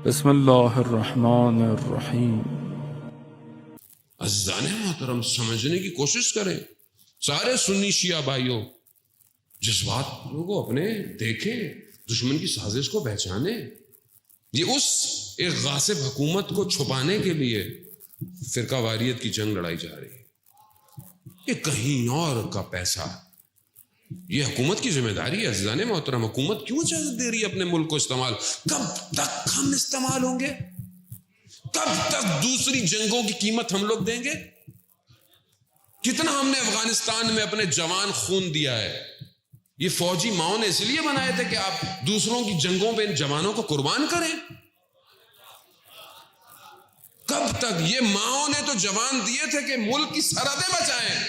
بسم اللہ الرحمن الرحیم۔ عزیزان محترم، سمجھنے کی کوشش کریں سارے سنی شیعہ بھائیوں، جذبات لوگوں اپنے دیکھیں، دشمن کی سازش کو پہچانیں۔ یہ اس ایک غاصب حکومت کو چھپانے کے لیے فرقہ واریت کی جنگ لڑائی جا رہی ہے۔ یہ کہیں اور کا پیسہ، یہ حکومت کی ذمہ داری ہے۔ عزیزان محترم، حکومت کیوں اجازت دے رہی ہے اپنے ملک کو استعمال؟ کب تک ہم استعمال ہوں گے؟ کب تک دوسری جنگوں کی قیمت ہم لوگ دیں گے؟ کتنا ہم نے افغانستان میں اپنے جوان خون دیا ہے۔ یہ فوجی ماؤں نے اس لیے بنائے تھے کہ آپ دوسروں کی جنگوں پہ ان جوانوں کو قربان کریں۔ کب تک؟ یہ ماؤں نے تو جوان دیے تھے کہ ملک کی سرحدیں بچائیں۔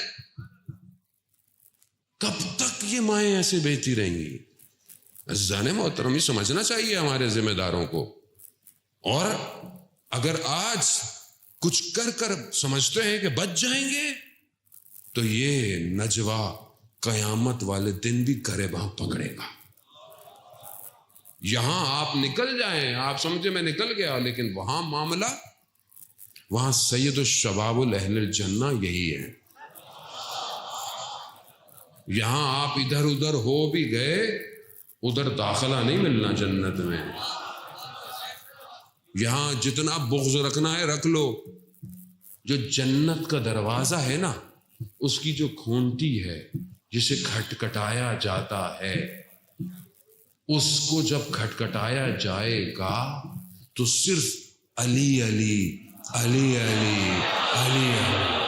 کب تک یہ مائیں ایسے بہتی رہیں گی؟ عزیزان محترم، یہ سمجھنا چاہیے ہمارے ذمہ داروں کو۔ اور اگر آج کچھ کر سمجھتے ہیں کہ بچ جائیں گے، تو یہ نجوا قیامت والے دن بھی گریباں پکڑے گا۔ یہاں آپ نکل جائیں، آپ سمجھے میں نکل گیا، لیکن وہاں معاملہ، وہاں سید الشباب اہل الجنہ یہی ہے۔ یہاں آپ ادھر ادھر ہو بھی گئے، ادھر داخلہ نہیں ملنا جنت میں۔ یہاں جتنا بغض رکھنا ہے رکھ لو، جو جنت کا دروازہ ہے نا، اس کی جو کھونٹی ہے جسے کھٹکھٹایا جاتا ہے، اس کو جب کھٹکھٹایا جائے گا تو صرف علی علی علی علی علی علی۔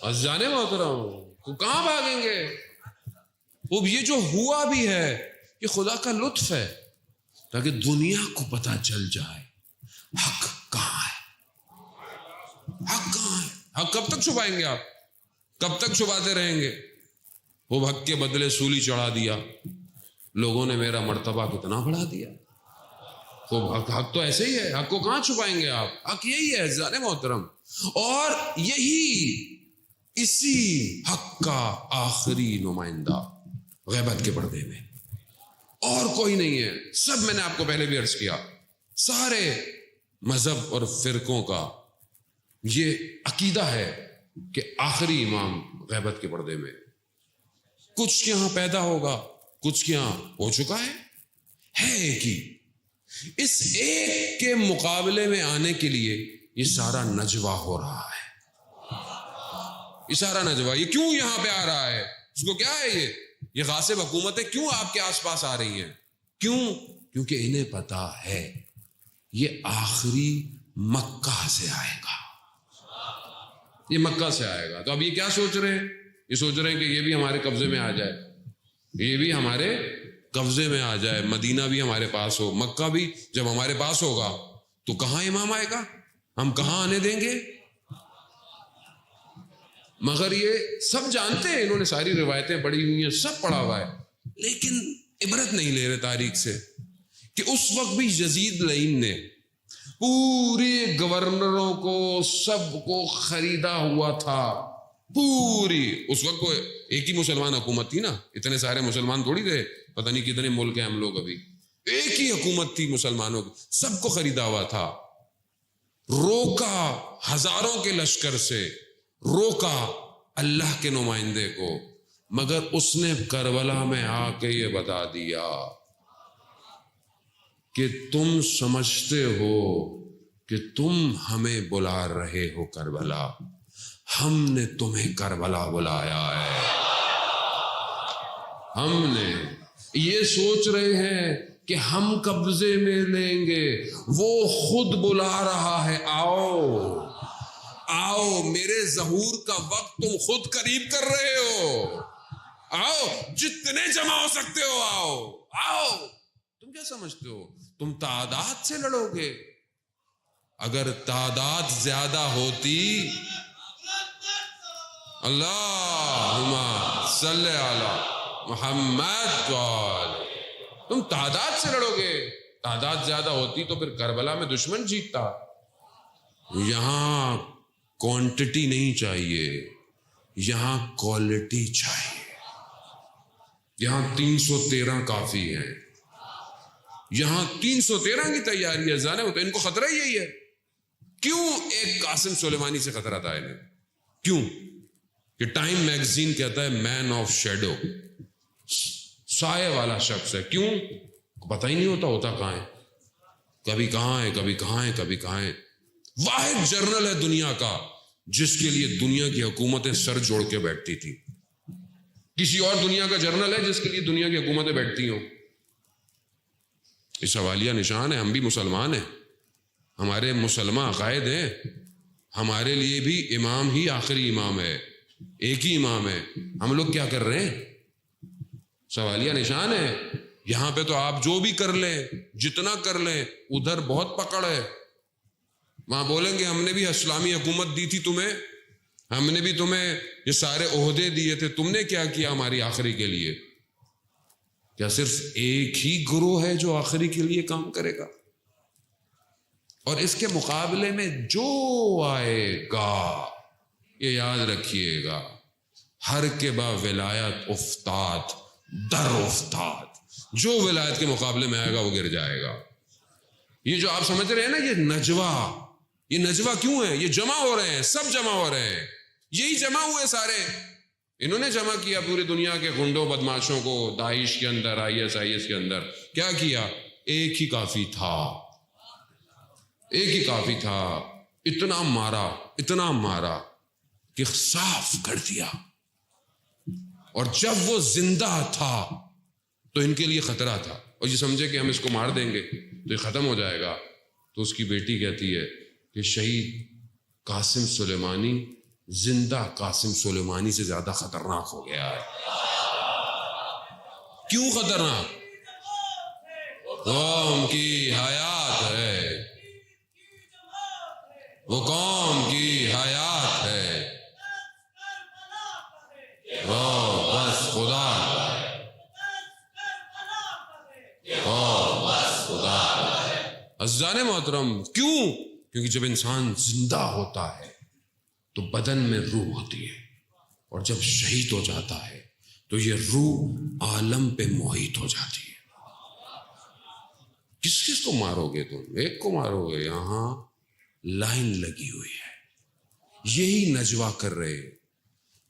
عزیزان محترم، تو کہاں بھاگیں گے؟ اب یہ جو ہوا بھی ہے یہ خدا کا لطف ہے، تاکہ دنیا کو پتہ چل جائے حق کہاں ہے۔ حق کہاں ہے؟ حق کب تک چھپائیں گے آپ؟ کب تک چھپاتے رہیں گے؟ وہ حق کے بدلے سولی چڑھا دیا، لوگوں نے میرا مرتبہ کتنا بڑھا دیا۔ وہ حق تو ایسے ہی ہے، حق کو کہاں چھپائیں گے آپ؟ حق یہی ہے عزیزان محترم، اور یہی اسی حق کا آخری نمائندہ غیبت کے پردے میں، اور کوئی نہیں ہے۔ سب میں نے آپ کو پہلے بھی عرض کیا، سارے مذہب اور فرقوں کا یہ عقیدہ ہے کہ آخری امام غیبت کے پردے میں، کچھ کے یہاں پیدا ہوگا، کچھ کے یہاں ہو چکا ہے ایک ہی۔ اس ایک کے مقابلے میں آنے کے لیے یہ سارا نجوا ہو رہا ہے۔ یہ سارا نجوا، یہ کیوں یہاں پہ آ رہا ہے؟ اس کو کیا ہے؟ یہ غاصب حکومتیں کیوں آپ کے آس پاس آ رہی ہیں؟ کیوں؟ کیونکہ انہیں پتا ہے یہ آخری مکہ سے آئے گا، یہ مکہ سے آئے گا۔ تو اب یہ کیا سوچ رہے ہیں؟ یہ سوچ رہے ہیں کہ یہ بھی ہمارے قبضے میں آ جائے، یہ بھی ہمارے قبضے میں آ جائے، مدینہ بھی ہمارے پاس ہو، مکہ بھی جب ہمارے پاس ہوگا تو کہاں امام آئے گا؟ ہم کہاں آنے دیں گے؟ مگر یہ سب جانتے ہیں، انہوں نے ساری روایتیں پڑھی ہوئی ہیں، سب پڑھا ہوا ہے، لیکن عبرت نہیں لے رہے تاریخ سے، کہ اس وقت بھی یزید لعین نے پوری گورنروں کو، سب کو خریدا ہوا تھا، پوری۔ اس وقت کو ایک ہی مسلمان حکومت تھی نا، اتنے سارے مسلمان تھوڑی تھے، پتہ نہیں کتنے ملک ہیں ہم لوگ، ابھی ایک ہی حکومت تھی مسلمانوں کی، سب کو خریدا ہوا تھا، روکا ہزاروں کے لشکر سے، روکا اللہ کے نمائندے کو، مگر اس نے کربلا میں آ کے یہ بتا دیا کہ تم سمجھتے ہو کہ تم ہمیں بلا رہے ہو کربلا، ہم نے تمہیں کربلا بلایا ہے۔ ہم نے یہ سوچ رہے ہیں کہ ہم قبضے میں لیں گے، وہ خود بلا رہا ہے، آؤ آؤ، میرے ظہور کا وقت تم خود قریب کر رہے ہو، آؤ جتنے جمع ہو سکتے ہو، آؤ آؤ۔ تم کیا سمجھتے ہو تم تعداد سے لڑو گے؟ اگر تعداد زیادہ ہوتی اللہم صلی علی محمد وآلہ. تم تعداد سے لڑو گے، تعداد زیادہ ہوتی تو پھر کربلا میں دشمن جیتتا. یہاں کوانٹٹی نہیں چاہیے، یہاں کوالٹی چاہیے. یہاں 313 کافی ہے، یہاں 313 کی تیاری ہے. جانے ہوتا ہے ان کو خطرہ یہی ہے. کیوں ایک قاسم سلیمانی سے خطرہ تھا انہیں؟ کیوں؟ کہ ٹائم میگزین کہتا ہے مین آف شیڈو، سائے والا شخص ہے. کیوں؟ پتہ ہی نہیں ہوتا کہاں ہے، کبھی کہاں ہے، کبھی کہاں ہے، کبھی کہاں ہے. واحد جرنل ہے دنیا کا جس کے لیے دنیا کی حکومتیں سر جوڑ کے بیٹھتی تھی. کسی اور دنیا کا جرنل ہے جس کے لیے دنیا کی حکومتیں بیٹھتی ہوں؟ اس حوالیہ نشان ہے. ہم بھی مسلمان ہیں، ہمارے مسلمان عقائد ہیں. ہمارے لیے بھی امام ہی آخری امام ہے، ایک ہی امام ہے. ہم لوگ کیا کر رہے ہیں؟ سوالیہ نشان ہے. یہاں پہ تو آپ جو بھی کر لیں، جتنا کر لیں، ادھر بہت پکڑ ہے. وہاں بولیں گے ہم نے بھی اسلامی حکومت دی تھی تمہیں، ہم نے بھی تمہیں یہ سارے عہدے دیے تھے، تم نے کیا کیا ہماری آخری کے لیے؟ کیا صرف ایک ہی گروہ ہے جو آخری کے لیے کام کرے گا؟ اور اس کے مقابلے میں جو آئے گا، یہ یاد رکھیے گا، ہر کے با ولایت افتاد در افتاد. جو ولایت کے مقابلے میں آئے گا وہ گر جائے گا. یہ جو آپ سمجھ رہے ہیں نا یہ نجوہ کیوں ہے؟ یہ جمع ہو رہے ہیں، سب جمع ہو رہے ہیں. یہی جمع ہوئے سارے، انہوں نے جمع کیا پوری دنیا کے گنڈوں بدماشوں کو داعش کے اندر، IS کے اندر. کیا کیا؟ ایک ہی کافی تھا، ایک ہی کافی تھا. اتنا مارا کہ صاف کر دیا. اور جب وہ زندہ تھا تو ان کے لیے خطرہ تھا، اور یہ سمجھے کہ ہم اس کو مار دیں گے تو یہ ختم ہو جائے گا. تو اس کی بیٹی کہتی ہے کہ شہید قاسم سلیمانی زندہ قاسم سلیمانی سے زیادہ خطرناک ہو گیا ہے. کیوں خطرناک؟ قوم کی حیات ہے، وہ قوم کی حیات ہے. بس خدا عزیزان محترم. کیوں؟ کیونکہ جب انسان زندہ ہوتا ہے تو بدن میں روح ہوتی ہے، اور جب شہید ہو جاتا ہے تو یہ روح عالم پہ محیط ہو جاتی ہے. کس کو مارو گے تم؟ ایک کو مارو گے. یہاں لائن لگی ہوئی ہے. یہی نجوہ کر رہے.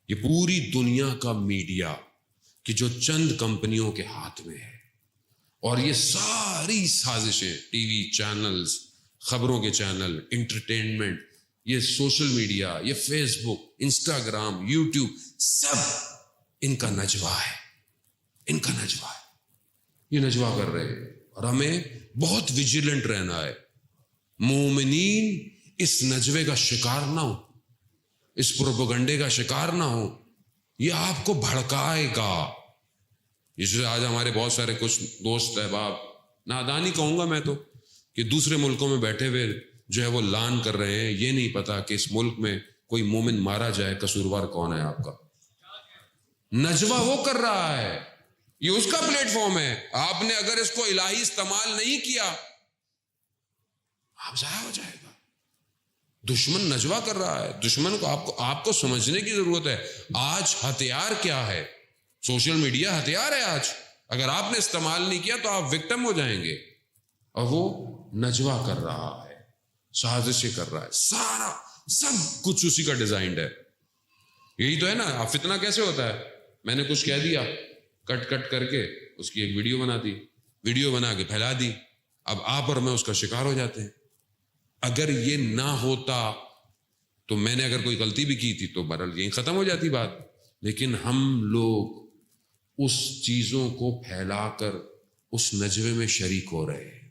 یہ پوری دنیا کا میڈیا کہ جو چند کمپنیوں کے ہاتھ میں ہے، اور یہ ساری سازشیں، ٹی وی چینلز، خبروں کے چینل، انٹرٹینمنٹ، یہ سوشل میڈیا، یہ فیس بک، انسٹاگرام، یوٹیوب، سب ان کا نجوہ ہے. ان کا نجوہ ہے. یہ نجوہ کر رہے ہیں، اور ہمیں بہت ویجیلنٹ رہنا ہے. مومنین اس نجوے کا شکار نہ ہو، اس پروپیگنڈے کا شکار نہ ہو. یہ آپ کو بھڑکائے گا. جیسے آج ہمارے بہت سارے کچھ دوست احباب، نادانی کہوں گا میں تو، کہ دوسرے ملکوں میں بیٹھے ہوئے جو ہے وہ لان کر رہے ہیں. یہ نہیں پتا کہ اس ملک میں کوئی مومن مارا جائے قصوروار کون ہے آپ کا. نجوہ وہ کر رہا ہے، یہ اس کا پلیٹ فارم ہے. آپ نے اگر اس کو الہی استعمال نہیں کیا، آپ ضائع ہو جائے گا. دشمن نجوہ کر رہا ہے. دشمن کو آپ کو سمجھنے کی ضرورت ہے. آج ہتھیار کیا ہے؟ سوشل میڈیا ہتھیار ہے آج. اگر آپ نے استعمال نہیں کیا تو آپ وکٹم ہو جائیں گے. اور وہ نجوہ کر رہا ہے، سازشیں کر رہا ہے. سارا سب کچھ اسی کا ڈیزائنڈ ہے. یہی تو ہے نا. فتنہ کیسے ہوتا ہے؟ میں نے کچھ کہہ دیا، کٹ کر کے اس کی ایک ویڈیو بنا دی، ویڈیو بنا کے پھیلا دی. اب آپ اور میں اس کا شکار ہو جاتے ہیں. اگر یہ نہ ہوتا تو میں نے اگر کوئی غلطی بھی کی تھی تو بہرحال یہیں ختم ہو جاتی بات. لیکن ہم لوگ اس چیزوں کو پھیلا کر اس نجوے میں شریک ہو رہے ہیں.